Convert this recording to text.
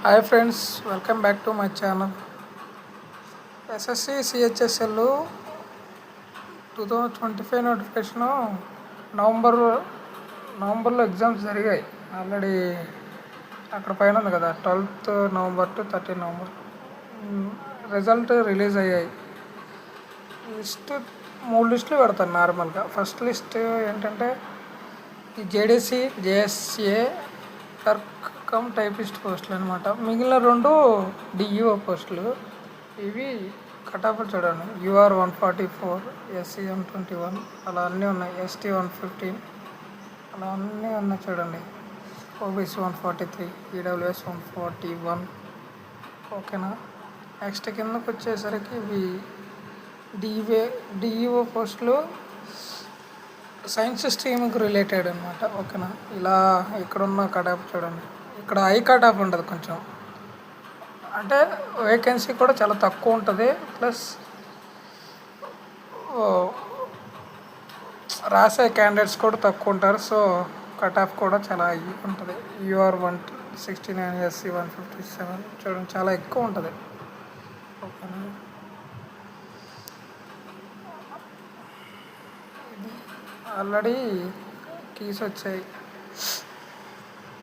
Hi friends, welcome back to my channel. SSC CHSL 2025 notification నవంబర్లో exams జరిగాయి. Already అక్కడ పైన ఉంది కదా, 12th November to 13 November result release అయ్యాయి. మూడు లిస్టులు పెడతాను నార్మల్గా. ఫస్ట్ లిస్ట్ ఏంటంటే ఈ JDC JSA clerk cum typist పోస్టులు అనమాట. మిగిలిన రెండు డిఈఓ పోస్టులు. ఇవి కటాఫ్లు చూడండి. యూఆర్ 144, ఎస్సీ 121, అలా అన్నీ ఉన్నాయి. ఎస్టీ 115, అలా అన్నీ ఉన్నాయి చూడండి. OBC 143, EWS 141. ఓకేనా. నెక్స్ట్ కిందకు వచ్చేసరికి ఇవి డిఈఓ పోస్టులు సైన్స్ స్ట్రీమ్కి రిలేటెడ్ అనమాట. ఓకేనా. ఇలా ఇక్కడున్న కటాఫ్ చూడండి. ఇక్కడ హై కటాఫ్ ఉంటుంది కొంచెం, అంటే వేకెన్సీ కూడా చాలా తక్కువ ఉంటుంది. ప్లస్ రాసే క్యాండిడేట్స్ కూడా తక్కువ ఉంటారు. సో కటాఫ్ కూడా చాలా హై ఉంటుంది. యూఆర్ 169, ఎస్సీ 157 చూడండి, చాలా ఎక్కువ ఉంటుంది. ఓకేనా. ఆల్రెడీ కీస్ వచ్చాయి.